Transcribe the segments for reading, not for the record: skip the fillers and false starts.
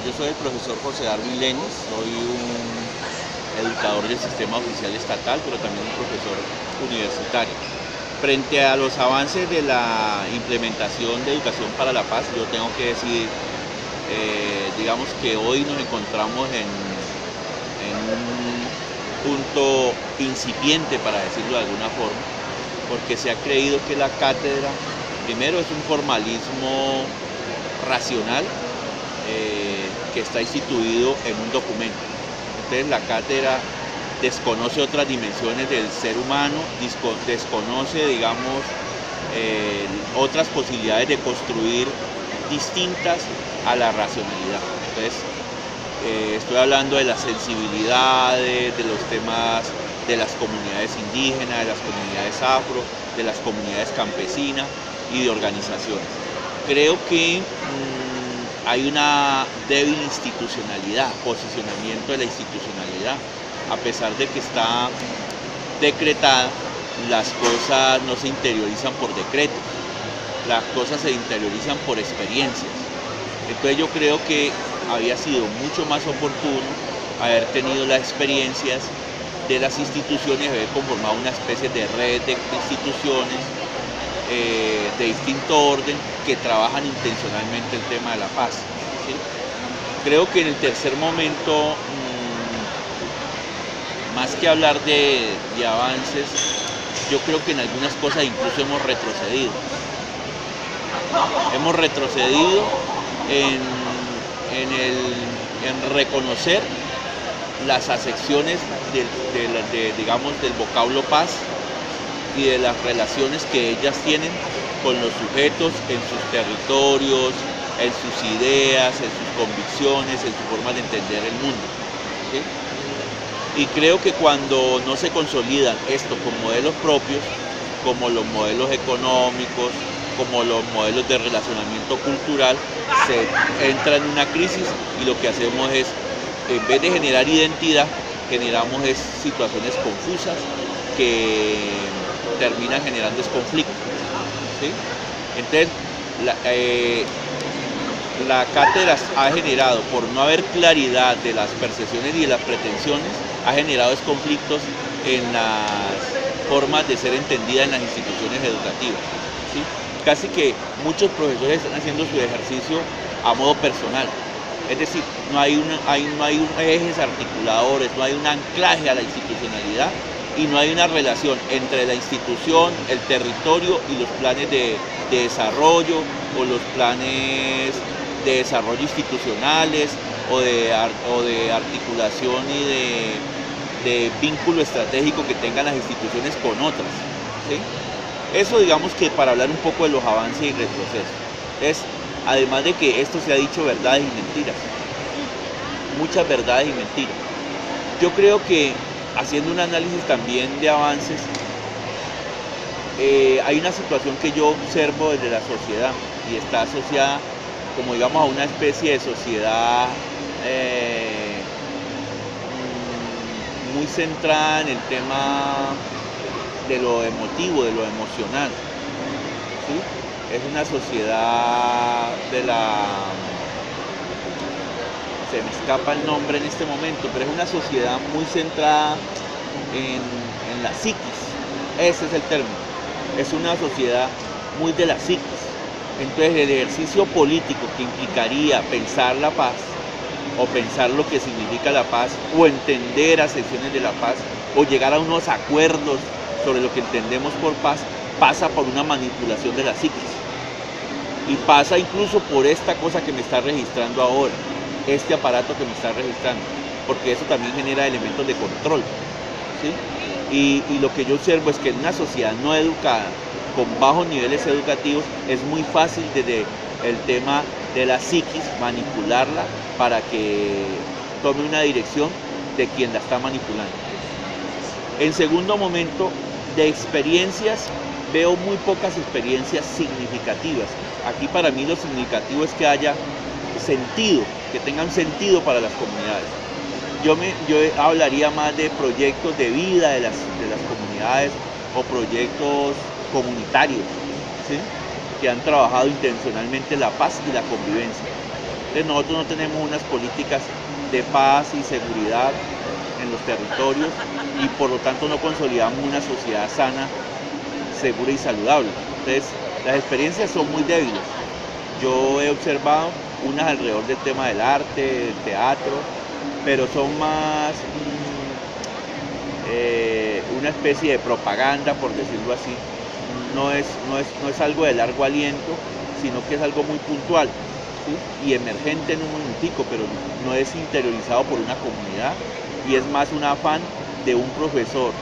yo soy el profesor José Darwin Lenis, soy un educador del sistema oficial estatal, pero también un profesor universitario. Frente a los avances de la implementación de Educación para la Paz, yo tengo que decir, digamos que hoy nos encontramos en un punto incipiente, para decirlo de alguna forma, porque se ha creído que la cátedra, primero, es un formalismo racional que está instituido en un documento. Entonces la cátedra desconoce otras dimensiones del ser humano, desconoce, digamos, otras posibilidades de construir distintas a la racionalidad. Entonces, estoy hablando de las sensibilidades, de los temas de las comunidades indígenas, de las comunidades afro, de las comunidades campesinas y de organizaciones. Creo que hay una débil institucionalidad, posicionamiento de la institucionalidad. A pesar de que está decretada, las cosas no se interiorizan por decretos, las cosas se interiorizan por experiencias. Entonces yo creo que había sido mucho más oportuno haber tenido las experiencias de las instituciones, haber conformado una especie de red de instituciones de distinto orden que trabajan intencionalmente el tema de la paz, ¿sí? Creo que en el tercer momento, más que hablar de avances, yo creo que en algunas cosas incluso hemos retrocedido. Hemos retrocedido en reconocer las acepciones digamos, del vocablo paz y de las relaciones que ellas tienen con los sujetos en sus territorios, en sus ideas, en sus convicciones, en su forma de entender el mundo, ¿sí? Y creo que cuando no se consolidan esto con modelos propios, como los modelos económicos, como los modelos de relacionamiento cultural, se entra en una crisis y lo que hacemos es, en vez de generar identidad, generamos situaciones confusas que terminan generando conflicto, ¿sí? Entonces, la cátedra ha generado, por no haber claridad de las percepciones y de las pretensiones, ha generado conflictos en las formas de ser entendida en las instituciones educativas, ¿sí? Casi que muchos profesores están haciendo su ejercicio a modo personal, es decir, no hay ejes articuladores, no hay un anclaje a la institucionalidad y no hay una relación entre la institución, el territorio y los planes de desarrollo o los planes de desarrollo institucionales o de articulación y de vínculo estratégico que tengan las instituciones con otras, ¿sí? Eso, digamos, que para hablar un poco de los avances y retrocesos. Además de que esto se ha dicho verdades y mentiras, muchas verdades y mentiras. Yo creo que, haciendo un análisis también de avances, hay una situación que yo observo desde la sociedad y está asociada, como digamos, a una especie de sociedad muy centrada en el tema de lo emotivo, de lo emocional, ¿sí? Es una sociedad se me escapa el nombre en este momento, pero es una sociedad muy centrada en la psiquis, ese es el término, es una sociedad muy de la psiquis. Entonces el ejercicio político que implicaría pensar la paz, o pensar lo que significa la paz, o entender acepciones de la paz, o llegar a unos acuerdos sobre lo que entendemos por paz, pasa por una manipulación de la psiquis. Y pasa incluso por esta cosa que me está registrando ahora, este aparato que me está registrando, porque eso también genera elementos de control, ¿sí? Y lo que yo observo es que en una sociedad no educada, con bajos niveles educativos, es muy fácil desde el tema de la psiquis manipularla para que tome una dirección de quien la está manipulando. En segundo momento, de experiencias, veo muy pocas experiencias significativas. Aquí para mí lo significativo es que haya sentido, que tengan sentido para las comunidades. Yo hablaría más de proyectos de vida de las comunidades o proyectos comunitarios, ¿sí? Que han trabajado intencionalmente la paz y la convivencia. Entonces nosotros no tenemos unas políticas de paz y seguridad en los territorios y por lo tanto no consolidamos una sociedad sana, segura y saludable. Entonces las experiencias son muy débiles. Yo he observado unas alrededor del tema del arte, del teatro, pero son más una especie de propaganda, por decirlo así. No es algo de largo aliento, sino que es algo muy puntual, ¿sí? Y emergente en un momentico, pero no es interiorizado por una comunidad y es más un afán de un profesor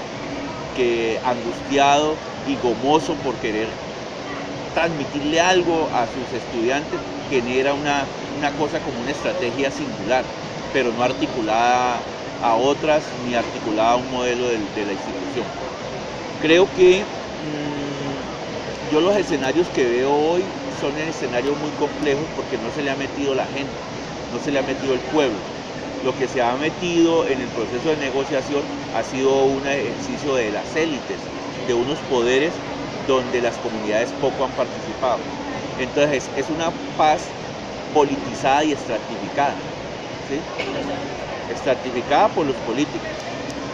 que, angustiado y gomoso por querer transmitirle algo a sus estudiantes, genera una cosa como una estrategia singular, pero no articulada a otras ni articulada a un modelo de la institución. Creo que yo los escenarios que veo hoy son escenarios muy complejos porque no se le ha metido la gente, no se le ha metido el pueblo. Lo que se ha metido en el proceso de negociación ha sido un ejercicio de las élites, de unos poderes donde las comunidades poco han participado. Entonces es una paz politizada y estratificada, ¿sí? Estratificada por los políticos,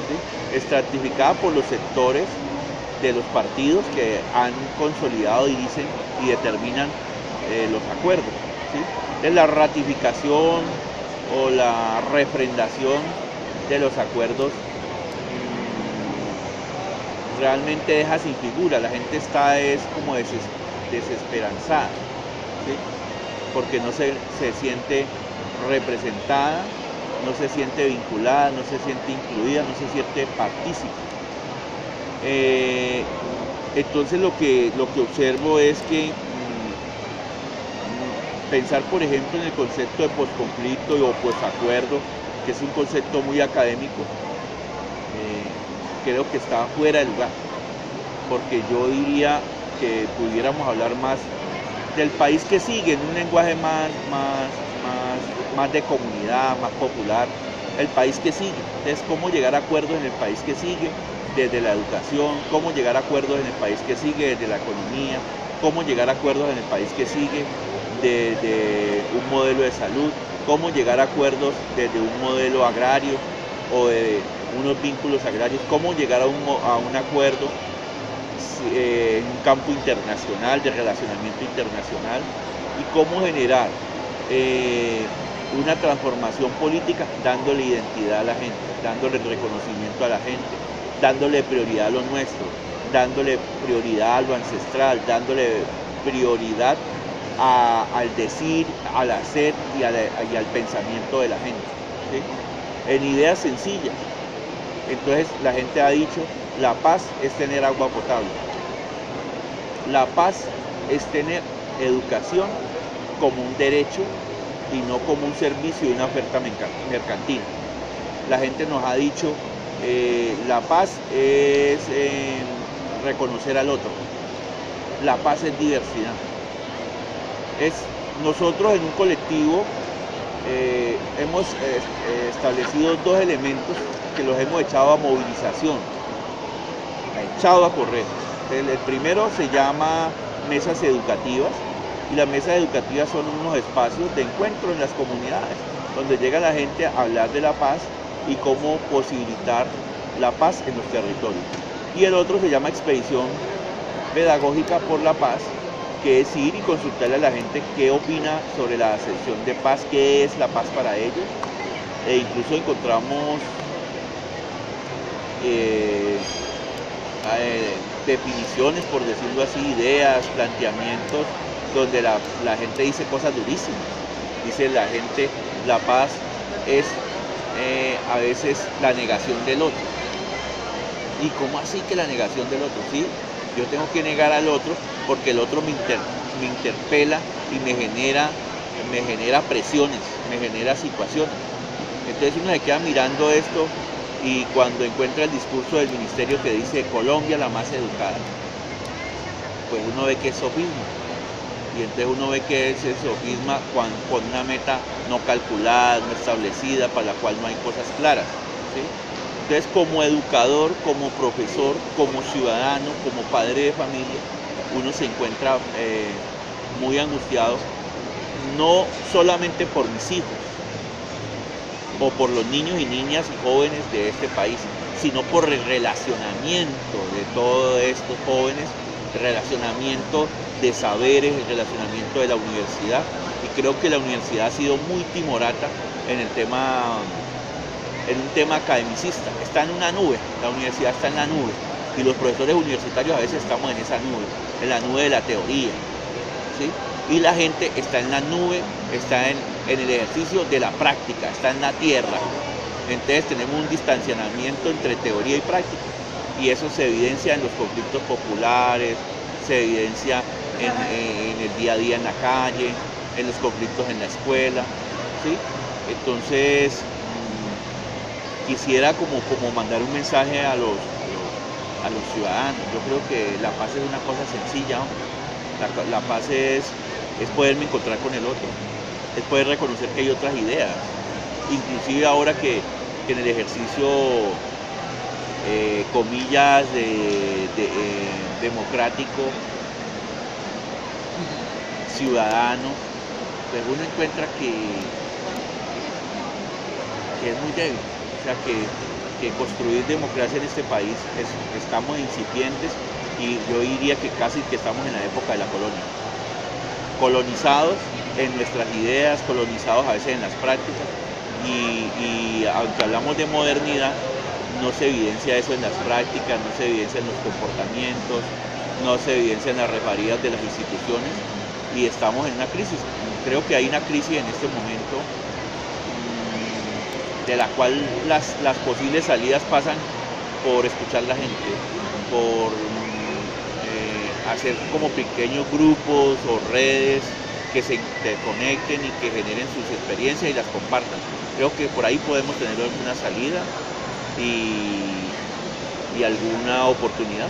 ¿sí? Estratificada por los sectores de los partidos que han consolidado y dicen y determinan los acuerdos, ¿sí? De la ratificación o la refrendación de los acuerdos realmente deja sin figura. La gente está como desesperanzada, ¿sí? Porque no se siente representada, no se siente vinculada, no se siente incluida, no se siente partícipe. Entonces lo que observo es que pensar, por ejemplo, en el concepto de posconflicto o posacuerdo, que es un concepto muy académico, creo que está fuera de lugar, porque yo diría que pudiéramos hablar más del país que sigue, en un lenguaje más de comunidad, más popular, el país que sigue. Entonces, cómo llegar a acuerdos en el país que sigue, desde la educación, cómo llegar a acuerdos en el país que sigue, desde la economía, cómo llegar a acuerdos en el país que sigue, desde un modelo de salud, cómo llegar a acuerdos desde un modelo agrario o de unos vínculos agrarios, cómo llegar a un acuerdo en un campo internacional, de relacionamiento internacional, y cómo generar una transformación política dándole identidad a la gente, dándole reconocimiento a la gente, dándole prioridad a lo nuestro, dándole prioridad a lo ancestral, dándole prioridad al decir, al hacer y al pensamiento de la gente, ¿sí? En ideas sencillas. Entonces la gente ha dicho, la paz es tener agua potable, la paz es tener educación como un derecho y no como un servicio y una oferta mercantil. La gente nos ha dicho, la paz es reconocer al otro, la paz es diversidad. Nosotros en un colectivo hemos establecido dos elementos que los hemos echado a movilización, echado a correr. El primero se llama mesas educativas, y las mesas educativas son unos espacios de encuentro en las comunidades, donde llega la gente a hablar de la paz y cómo posibilitar la paz en los territorios. Y el otro se llama expedición pedagógica por la paz, que es ir y consultarle a la gente qué opina sobre la acepción de paz, qué es la paz para ellos. E incluso encontramos definiciones, por decirlo así, ideas, planteamientos, donde la gente dice cosas durísimas. Dice la gente, la paz es a veces la negación del otro. ¿Y cómo así que la negación del otro? Sí, yo tengo que negar al otro porque el otro me interpela y me genera presiones, me genera situaciones. Entonces uno se queda mirando esto y cuando encuentra el discurso del ministerio que dice Colombia la más educada, pues uno ve que es sofisma. Y entonces uno ve que es sofisma con una meta no calculada, no establecida, para la cual no hay cosas claras, ¿sí? Entonces, como educador, como profesor, como ciudadano, como padre de familia, uno se encuentra muy angustiado no solamente por mis hijos o por los niños y niñas y jóvenes de este país, sino por el relacionamiento de todos estos jóvenes, el relacionamiento de saberes, el relacionamiento de la universidad. Y creo que la universidad ha sido muy timorata en el tema, en un tema academicista. Está en una nube, la universidad está en la nube, y los profesores universitarios a veces estamos en esa nube, en la nube de la teoría, ¿sí? Y la gente está en la nube, está en el ejercicio de la práctica, está en la tierra. Entonces tenemos un distanciamiento entre teoría y práctica, y eso se evidencia en los conflictos populares, se evidencia en el día a día en la calle, en los conflictos en la escuela, ¿sí? Entonces quisiera como mandar un mensaje a los ciudadanos. Yo creo que la paz es una cosa sencilla, ¿no? La paz es poderme encontrar con el otro, es poder reconocer que hay otras ideas, inclusive ahora que en el ejercicio, comillas, democrático, ciudadano, pues uno encuentra que es muy débil, o sea que construir democracia en este país estamos incipientes, y yo diría que casi que estamos en la época de la colonia, colonizados en nuestras ideas, colonizados a veces en las prácticas, y aunque hablamos de modernidad, no se evidencia eso en las prácticas, no se evidencia en los comportamientos, no se evidencia en las reparías de las instituciones, y estamos en una crisis. Creo que hay una crisis en este momento, de la cual las posibles salidas pasan por escuchar a la gente, por hacer como pequeños grupos o redes que se interconecten y que generen sus experiencias y las compartan. Creo que por ahí podemos tener alguna salida y alguna oportunidad.